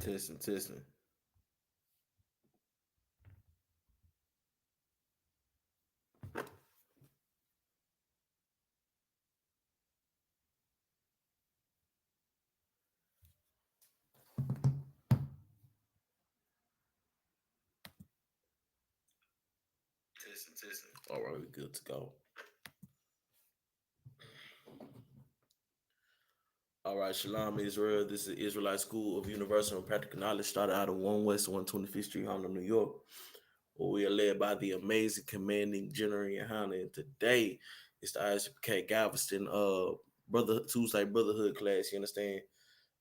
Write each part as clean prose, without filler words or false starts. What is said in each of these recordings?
Testing, testing. Testing, testing. All right, we're good to go. All right, Shalom, Israel. This is Israelite School of Universal and Practical Knowledge, started out of 1 West 125th Street, Harlem, New York. Where we are led by the amazing commanding General YAHANNA. And today it's the I.S.U.P.K Galveston brother Tuesday Brotherhood class. You understand?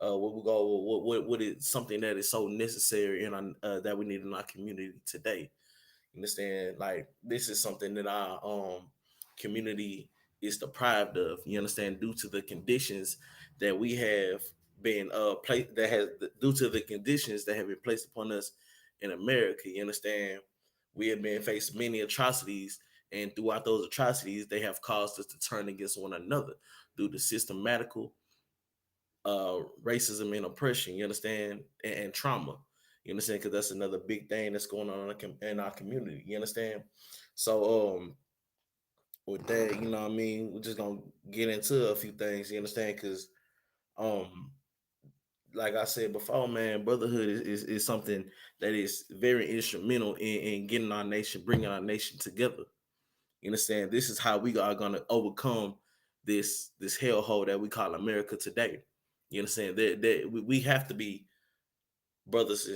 What we go what is something that is so necessary in our that we need in our community today. You understand? Like this is something that our community is deprived of. You understand? Due to the conditions that we have been placed that has due to the conditions that have been placed upon us in America. You understand? We have been faced many atrocities, and throughout those atrocities, they have caused us to turn against one another due to systematical racism and oppression. You understand? And trauma. You understand? Because that's another big thing that's going on in our community. You understand? So with that, you know what I mean, we're just gonna get into a few things. You understand? Because um like I said before, man, brotherhood is something that is very instrumental in getting our nation, bringing our nation together. You understand? This is how we are going to overcome this hellhole that we call America today. You understand? That we have to be brothers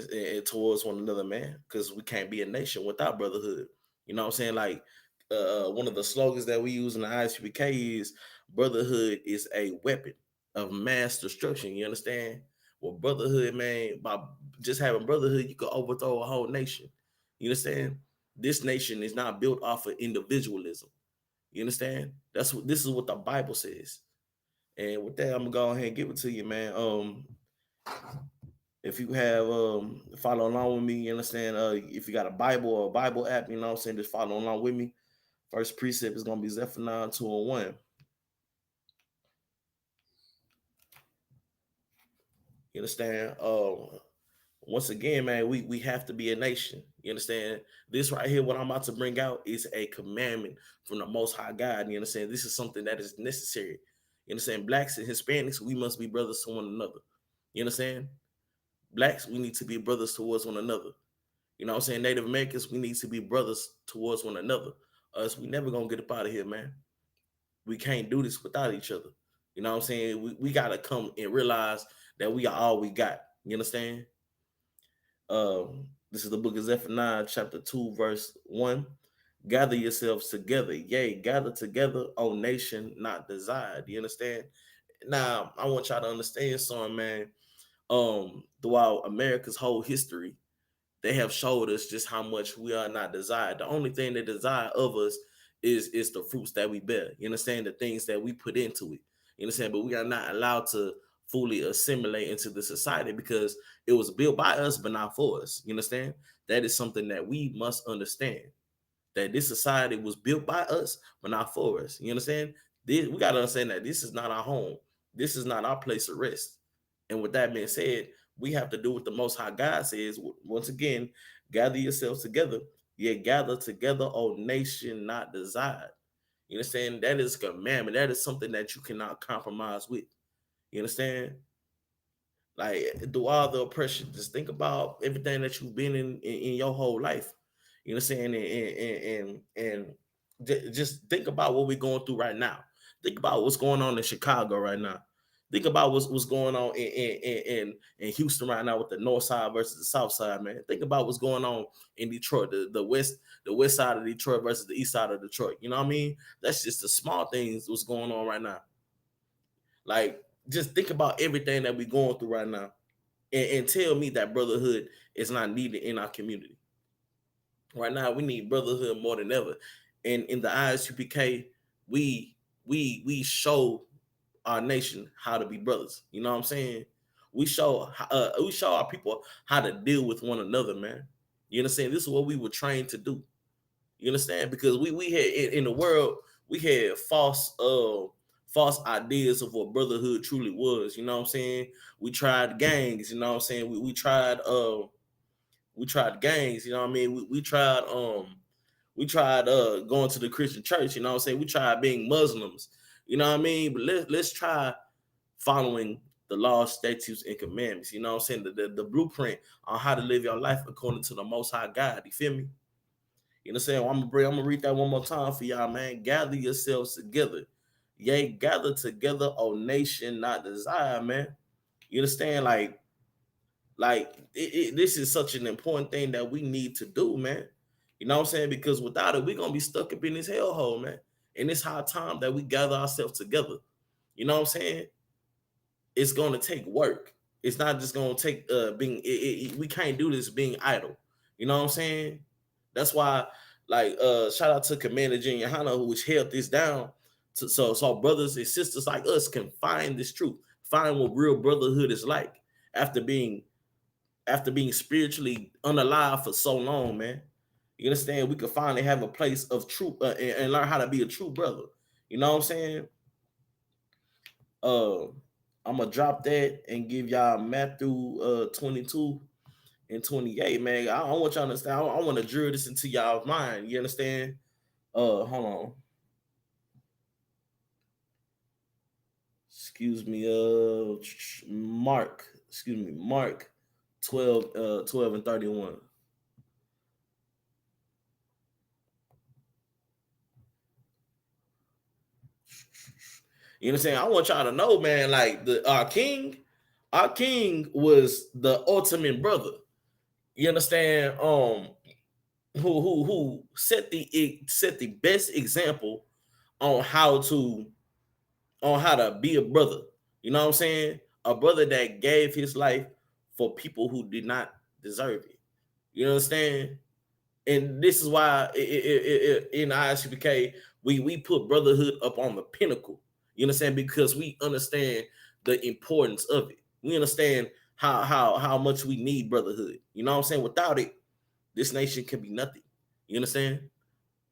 towards one another, man, because we can't be a nation without brotherhood. You know what I'm saying? Like one of the slogans that we use in the I.S.U.P.K is brotherhood is a weapon of mass destruction. You understand? Well, brotherhood, man, by just having brotherhood, you could overthrow a whole nation. You understand? This nation is not built off of individualism. You understand? This is what the Bible says. And with that, I'm gonna go ahead and give it to you, man. If you have follow along with me, you understand? If you got a Bible or a Bible app, you know what I'm saying, just follow along with me. First precept is gonna be Zephaniah 2:1. You understand? Once again, man, we have to be a nation. You understand? This right here, what I'm about to bring out, is a commandment from the Most High God. You understand? This is something that is necessary. You understand? Blacks and Hispanics, we must be brothers to one another. You understand? Blacks, we need to be brothers towards one another. You know what I'm saying? Native Americans, we need to be brothers towards one another. Us, we never gonna get up out of here, man. We can't do this without each other. You know what I'm saying? We gotta come and realize that we are all we got. You understand? This is the book of Zephaniah, chapter 2, verse 1. Gather yourselves together. Yea, gather together, O nation not desired. You understand? Now, I want y'all to understand something, man. Throughout America's whole history, they have showed us just how much we are not desired. The only thing they desire of us is the fruits that we bear. You understand? The things that we put into it. You understand? But we are not allowed to fully assimilate into the society because it was built by us, but not for us. You understand? That is something that we must understand. That this society was built by us, but not for us. You understand? We got to understand that this is not our home. This is not our place of rest. And with that being said, we have to do what the Most High God says. Once again, gather yourselves together. Yet gather together, O nation not desired. You understand? That is a commandment. That is something that you cannot compromise with. You understand? Like through all the oppression, just think about everything that you've been in your whole life. You know what I'm saying? And just think about what we're going through right now. Think about what's going on in Chicago right now. Think about what's going on in Houston right now with the north side versus the south side, man. Think about what's going on in Detroit, the west side of Detroit versus the east side of Detroit. You know what I mean? That's just the small things what's going on right now. Like, just think about everything that we're going through right now, and tell me that brotherhood is not needed in our community. Right now, we need brotherhood more than ever. And in the I.S.U.P.K, we show our nation how to be brothers. You know what I'm saying? We show our people how to deal with one another, man. You understand? This is what we were trained to do. You understand? Because we had in the world, we had false ideas of what brotherhood truly was. You know what I'm saying? We tried gangs. You know what I'm saying? We tried gangs. You know what I mean? We tried going to the Christian church. You know what I'm saying? We tried being Muslims. You know what I mean? But let's try following the laws, statutes, and commandments. You know what I'm saying? The blueprint on how to live your life according to the Most High God. You feel me? You know what I'm saying? I'm gonna read that one more time for y'all, man. Gather yourselves together. Yea, gather together, O nation, not desire, man. You understand? This is such an important thing that we need to do, man. You know what I'm saying? Because without it, we're gonna be stuck up in this hellhole, man. And it's high time that we gather ourselves together. You know what I'm saying? It's gonna take work. It's not just gonna take we can't do this being idle. You know what I'm saying? That's why, like, shout out to Commander Junior YAHANNA, which held this down. So brothers and sisters like us can find this truth, find what real brotherhood is like after being spiritually unalive for so long, man. You understand? We could finally have a place of truth and learn how to be a true brother. You know what I'm saying? Uh, I'm gonna drop that and give y'all Matthew 22 and 28, man. I want y'all to understand. I want to drill this into y'all's mind. You understand? Hold on. Excuse me. Mark. Excuse me. Mark 12 and 31. You know what I'm saying? I want y'all to know, man, like our king was the ultimate brother. You understand? Who set the best example on how to be a brother. You know what I'm saying? A brother that gave his life for people who did not deserve it. You understand? And this is why in I.S.U.P.K we put brotherhood up on the pinnacle. You understand? Because we understand the importance of it. We understand how much we need brotherhood. You know what I'm saying? Without it, this nation can be nothing. You understand?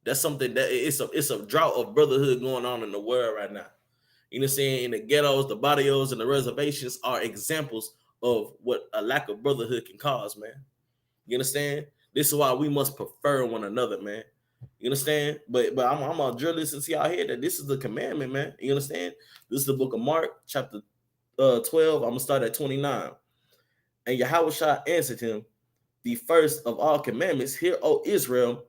That's something that it's a drought of brotherhood going on in the world right now. You know what I'm saying? In the ghettos, the barrios, and the reservations are examples of what a lack of brotherhood can cause, man. You understand? This is why we must prefer one another, man. You understand? But I'm gonna drill this into y'all head that this is the commandment, man. You understand? This is the book of Mark, chapter 12. I'm gonna start at 29. And Yahweh Shah answered him, the first of all commandments, hear, O Israel,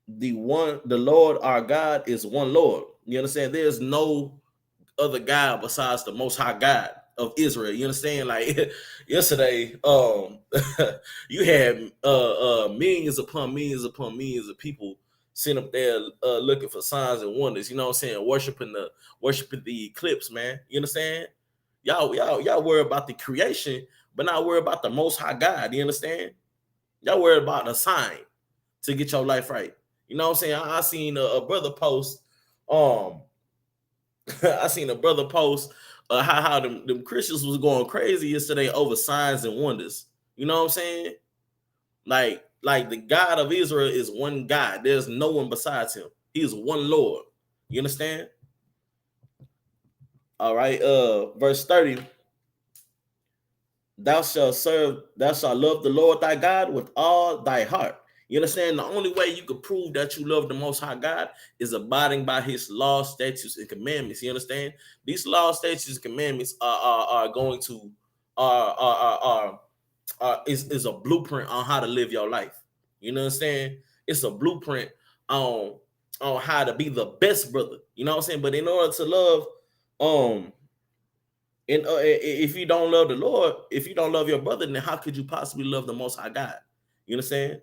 the Lord our God is one Lord. You understand? There's no other God besides the Most High God of Israel. You understand? Like yesterday, you had millions upon millions of people sitting up there looking for signs and wonders. You know what I'm saying? Worshiping the eclipse, man. You understand? Y'all worry about the creation, but not worry about the Most High God. You understand? Y'all worry about a sign to get your life right. You know what I'm saying? I seen a brother post. I seen a brother post how them Christians was going crazy yesterday over signs and wonders. You know what I'm saying? Like the God of Israel is one God. There's no one besides him. He is one Lord. You understand? All right. Verse 30. Thou shalt love the Lord thy God with all thy heart. You understand? The only way you can prove that you love the Most High God is abiding by His laws, statutes, and commandments. You understand? These laws, statutes, and commandments are going to is a blueprint on how to live your life. You know what I'm saying? It's a blueprint on how to be the best brother. You know what I'm saying? But in order to love, and if you don't love the Lord, if you don't love your brother, then how could you possibly love the Most High God? You understand?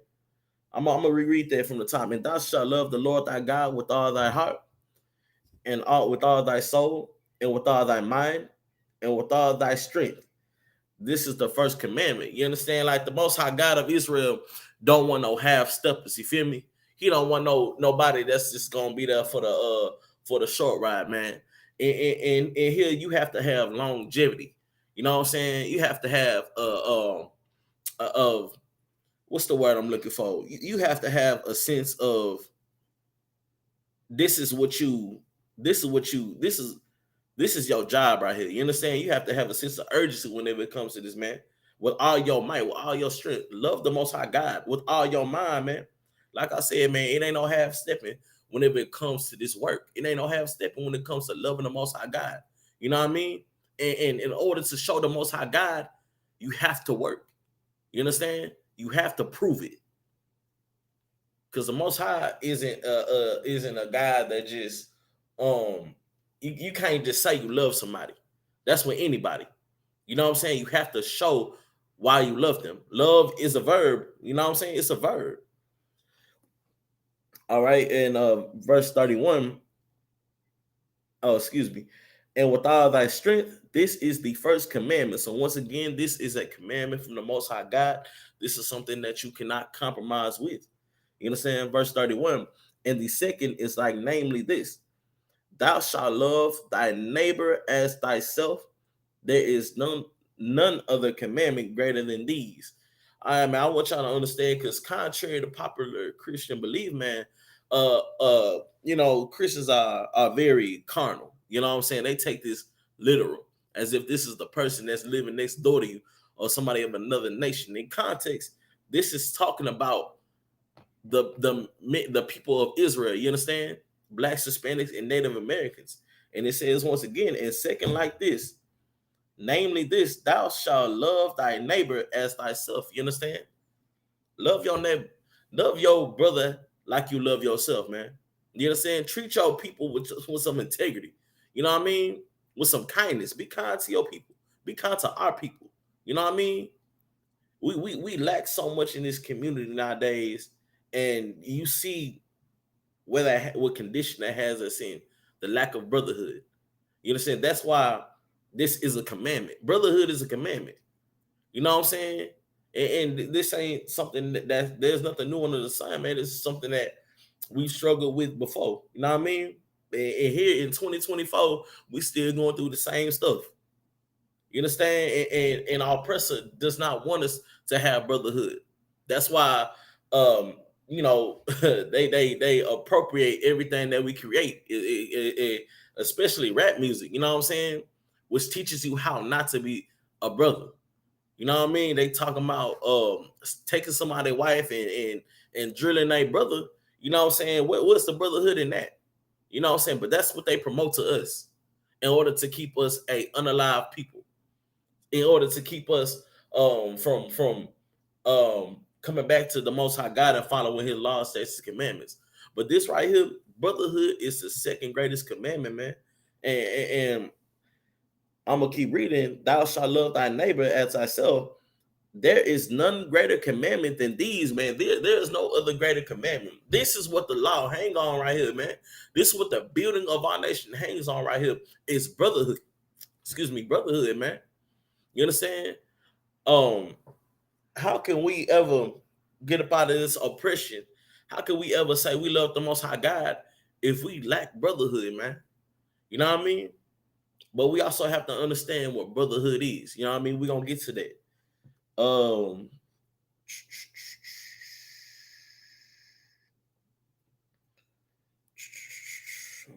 I'm gonna reread that from the top. And thou shalt love the Lord thy God with all thy heart, and with all thy soul, and with all thy mind, and with all thy strength. This is the first commandment. You understand? Like the Most High God of Israel don't want no half steppers. You feel me? He don't want nobody that's just gonna be there for the short ride, man. And here you have to have longevity. You know what I'm saying? You have to have of what's the word I'm looking for? You have to have a sense of this is what you This is what you this is your job right here. You understand? You have to have a sense of urgency whenever it comes to this, man. With all your might, with all your strength, love the Most High God with all your mind, man. Like I said, man, it ain't no half stepping whenever it comes to this work. It ain't no half stepping when it comes to loving the Most High God. You know what I mean? And in order to show the Most High God, you have to work. You understand? You have to prove it. Because the Most High isn't a God that just you can't just say you love somebody. That's with anybody. You know what I'm saying? You have to show why you love them. Love is a verb. You know what I'm saying? It's a verb. All right. And verse 31. Oh, excuse me. And with all thy strength, this is the first commandment. So once again, this is a commandment from the Most High God. This is something that you cannot compromise with. You understand? Verse 31. And the second is like, namely this: thou shalt love thy neighbor as thyself. There is none other commandment greater than these. I mean, I want y'all to understand, because contrary to popular Christian belief, man, Christians are very carnal. You know what I'm saying? They take this literal, as if this is the person that's living next door to you or somebody of another nation. In context, this is talking about the people of Israel. You understand? Blacks, Hispanics, and Native Americans. And it says once again, and second like this, namely this: thou shalt love thy neighbor as thyself. You understand? Love your neighbor, love your brother like you love yourself, man. You understand? Treat your people with some integrity. You know what I mean? With some kindness. Be kind to your people. Be kind to our people. You know what I mean? We lack so much in this community nowadays, and you see what condition that has us in: the lack of brotherhood. You understand? That's why this is a commandment. Brotherhood is a commandment. You know what I'm saying? And this ain't something that there's nothing new under the sun, man. This is something that we struggled with before. You know what I mean? And here in 2024, we still going through the same stuff. You understand? And our oppressor does not want us to have brotherhood. That's why they appropriate everything that we create, especially rap music. You know what I'm saying? Which teaches you how not to be a brother. You know what I mean? They talking about taking somebody's wife and drilling their brother. You know what I'm saying? What's the brotherhood in that? You know what I'm saying? But that's what they promote to us in order to keep us a unalive people, in order to keep us from coming back to the Most High God and following His laws, statutes, and commandments. But this right here, brotherhood, is the second greatest commandment, man. And I'm gonna keep reading. Thou shalt love thy neighbor as thyself. There is none greater commandment than these, man. There is no other greater commandment. This is what the law hang on right here, man. This is what the building of our nation hangs on right here. Is brotherhood. Excuse me, brotherhood, man. You understand? How can we ever get up out of this oppression? How can we ever say we love the Most High God if we lack brotherhood, man? You know what I mean? But we also have to understand what brotherhood is. You know what I mean? We're gonna get to that.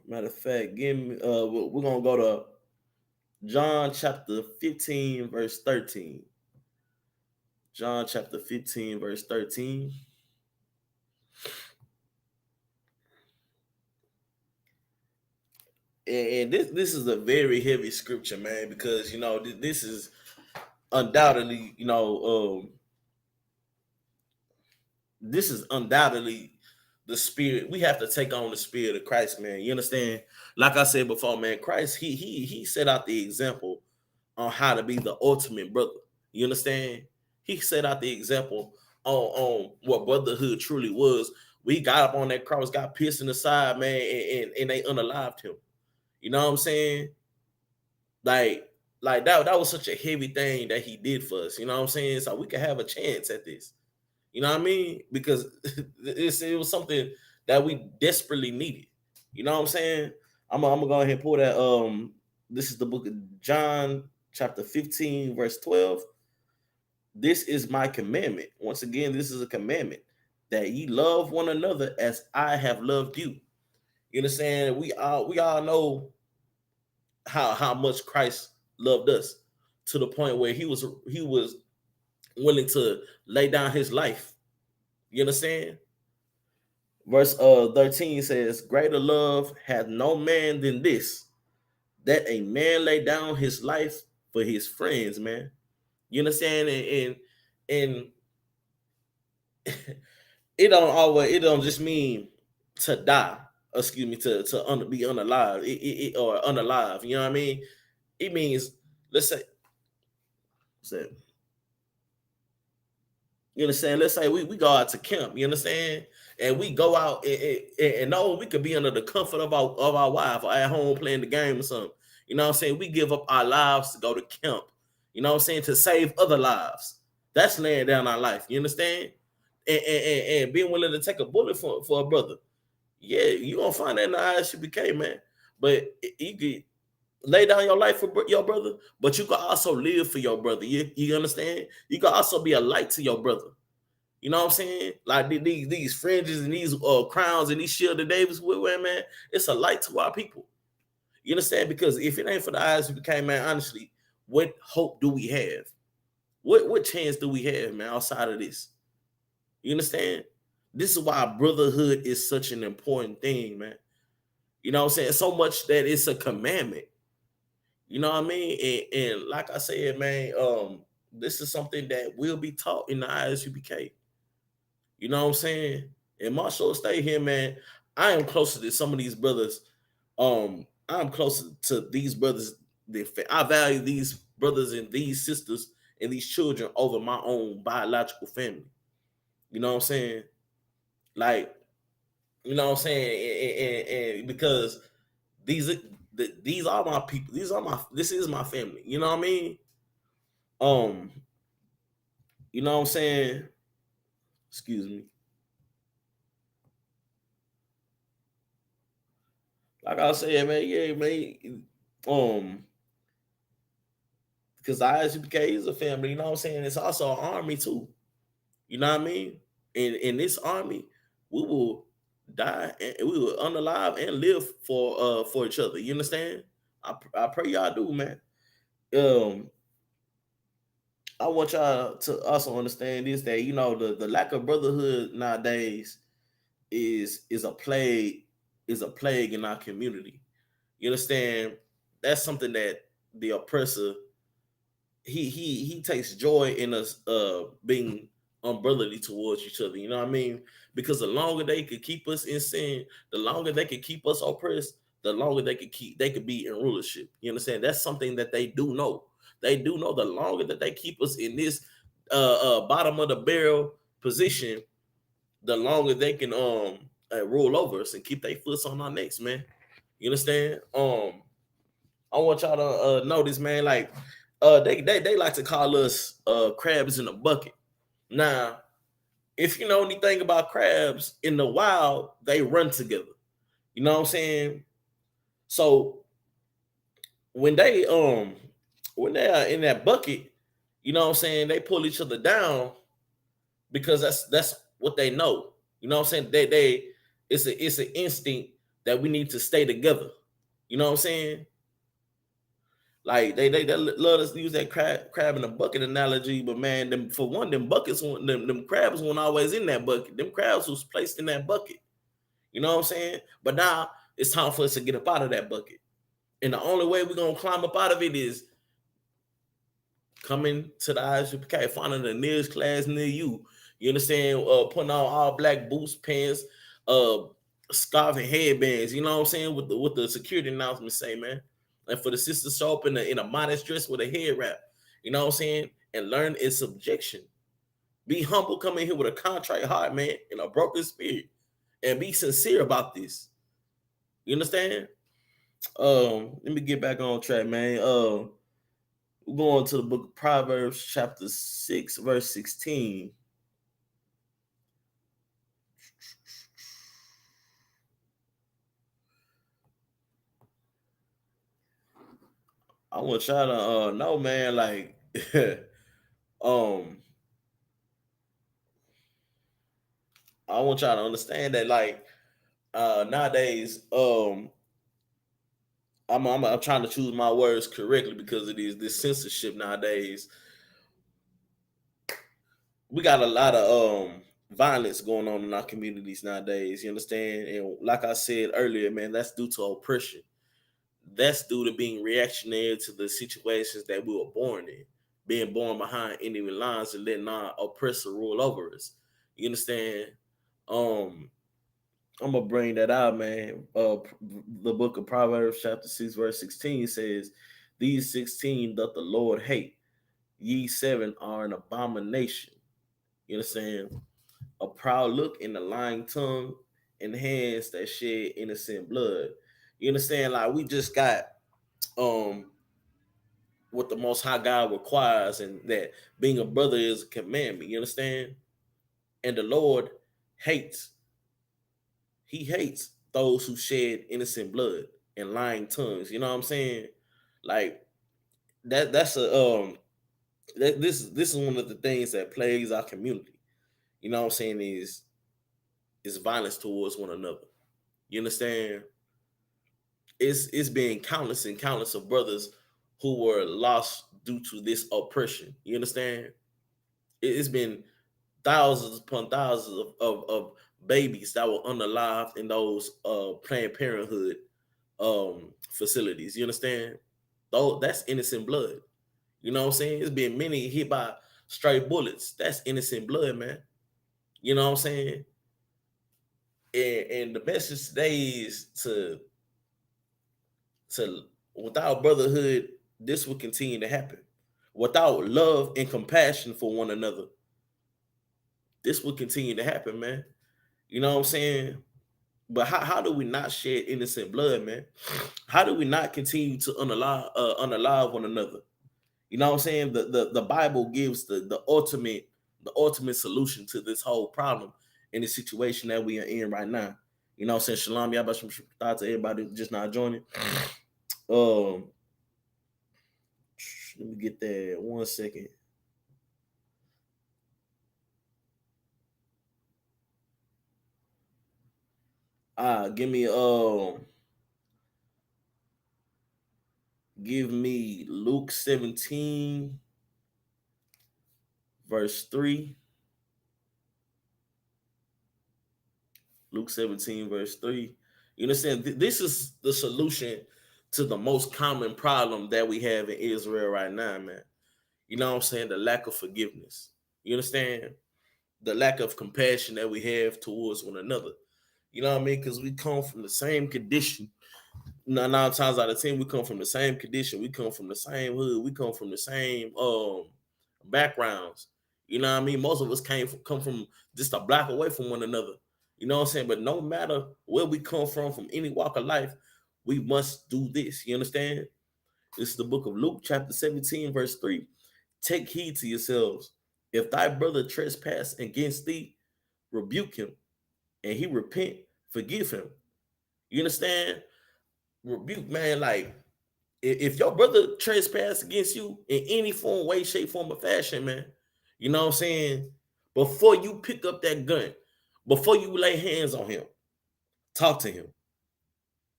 Matter of fact, give me we're gonna go to John chapter 15, verse 13. John chapter 15, verse 13. And this is a very heavy scripture, man, because this is undoubtedly, this is undoubtedly the spirit. We have to take on the spirit of Christ, man. You understand? Like I said before, man, Christ, he set out the example on how to be the ultimate brother. You understand? He set out the example on what brotherhood truly was. We got up on that cross, got pierced in the side, man, and they unalived him. You know what I'm saying? Like that was such a heavy thing that he did for us. You know what I'm saying? So we could have a chance at this. You know what I mean? Because it was something that we desperately needed. You know what I'm saying? I'm gonna go ahead and pull that. This is the book of John, chapter 15, verse 12. This is my commandment. Once again, this is a commandment, that ye love one another as I have loved you. You understand? We all know how much Christ loved us to the point where he was willing to lay down his life. You understand? Verse 13 says, "Greater love hath no man than this, that a man lay down his life for his friends." Man, you understand? And it don't just mean to die. Excuse me, to be unalive, or unalive. You know what I mean? It means, let's say you understand? Let's say we go out to camp, you understand? And we go out and no, we could be under the comfort of our wife or at home playing the game or something. You know what I'm saying? We give up our lives to go to camp, you know what I'm saying, to save other lives. That's laying down our life, you understand? And being willing to take a bullet for a brother. Yeah, you gonna find that in the I.S.U.P.K, man. But you could lay down your life for your brother, but you can also live for your brother. You understand? You can also be a light to your brother. You know what I'm saying? Like these fringes and these crowns and these shield of Davis we wear, man, it's a light to our people. You understand? Because if it ain't for the eyes we became, man, honestly, what hope do we have? What chance do we have, man, outside of this? You understand? This is why brotherhood is such an important thing, man. You know what I'm saying? So much that it's a commandment. You know what I mean? And like I said, man, this is something that will be taught in the I.S.U.P.K. You know what I'm saying? And my show stay here, man. I am closer to some of these brothers. I'm closer to these brothers. I value these brothers and these sisters and these children over my own biological family. You know what I'm saying? Like, you know what I'm saying? And because these these are my people. This is my family. You know what I mean? Um, you know what I'm saying? Excuse me. Like I said, man, yeah, man. Because I.S.U.P.K is a family, you know what I'm saying? It's also an army too. You know what I mean? In this army, we will die and we will unalive and live for each other. You understand? I pray y'all do, man. Um, I want y'all to also understand this, that the lack of brotherhood nowadays is a plague, in our community. You understand? That's something that the oppressor, he takes joy in us being unbrotherly towards each other. You know what I mean? Because the longer they could keep us in sin, the longer they could keep us oppressed, the longer they could be in rulership. You understand? That's something that they do know. They do know the longer that they keep us in this bottom of the barrel position, the longer they can roll over us and keep their foot on our necks, man. You understand? I want y'all to know this, man. Like, they like to call us crabs in a bucket. Now, if you know anything about crabs in the wild, they run together. You know what I'm saying? So when they are in that bucket, you know what I'm saying, they pull each other down because that's what they know. You know what I'm saying? They it's an instinct that we need to stay together. You know what I'm saying? Like they love us use that crab in a bucket analogy, but man, them for one, them buckets, them crabs weren't always in that bucket. Them crabs was placed in that bucket. You know what I'm saying? But now it's time for us to get up out of that bucket, and the only way we're gonna climb up out of it is coming to the I.S.U.P.K, finding the nearest class near you. You understand? Putting on all black boots, pants, uh, scarf and headbands. You know what I'm saying? With the security announcement say, man, and for the sisters show up in a modest dress with a head wrap. You know what I'm saying? And learn its subjection. Be humble. Come in here with a contrite heart, man, and a broken spirit, and be sincere about this. You understand? Let me get back on track, man. We're going to the book of Proverbs, chapter 6, verse 16. I want y'all to know, man, like, um, I want y'all to understand that, like, Nowadays, I'm trying to choose my words correctly because it is this censorship nowadays. We got a lot of violence going on in our communities nowadays. You understand? And like I said earlier, man, that's due to oppression. That's due to being reactionary to the situations that we were born in, being born behind enemy lines and letting our oppressor rule over us. You understand? Um, I'm gonna bring that out, man. The book of Proverbs, chapter 6, verse 16 says, "These 16 doth the Lord hate; ye seven are an abomination." You understand? A proud look and a lying tongue and hands that shed innocent blood. You understand? Like we just got um what the most high God requires, and that being a brother is a commandment. You understand? And the Lord hates, he hates those who shed innocent blood and lying tongues. You know what I'm saying? Like that's a this is one of the things that plagues our community. You know what I'm saying? Is violence towards one another. You understand? It's been countless and countless of brothers who were lost due to this oppression. You understand? It's been thousands upon thousands of babies that were unalived in those Planned Parenthood facilities. You understand? Though that's innocent blood. You know what I'm saying? It's been many hit by stray bullets. That's innocent blood, man. You know what I'm saying? And the message today is to without brotherhood, this will continue to happen. Without love and compassion for one another, this will continue to happen, man. You know what I'm saying? But how do we not shed innocent blood, man? How do we not continue to unalive one another? You know what I'm saying? The Bible gives the ultimate solution to this whole problem in the situation that we are in right now. You know what I'm saying? Shalom, y'all about some thoughts to everybody just not joining. Um, let me get that 1 second. Give me Luke 17 verse 3. Luke 17 verse 3. You understand? This is the solution to the most common problem that we have in Israel right now, man. You know what I'm saying? The lack of forgiveness. You understand? The lack of compassion that we have towards one another. You know what I mean? Because we come from the same condition. Nine times out of 10, we come from the same condition. We come from the same hood. We come from the same backgrounds. You know what I mean? Most of us come from just a block away from one another. You know what I'm saying? But no matter where we come from any walk of life, we must do this. You understand? This is the book of Luke, chapter 17, verse 3. Take heed to yourselves. If thy brother trespass against thee, rebuke him, and he repent, forgive him. You understand? Rebuke, man. Like, if your brother trespass against you in any form, way, shape, form, or fashion, man, you know what I'm saying? Before you pick up that gun, before you lay hands on him, talk to him.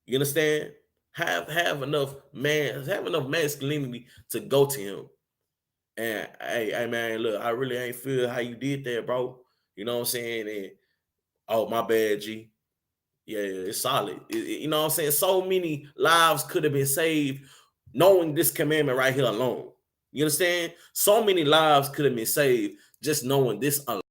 You understand? Have enough masculinity to go to him. And hey man, look, I really ain't feel how you did that, bro. You know what I'm saying? And oh, my bad, G. Yeah, it's solid. You know what I'm saying? So many lives could have been saved knowing this commandment right here alone. You understand? So many lives could have been saved just knowing this alone.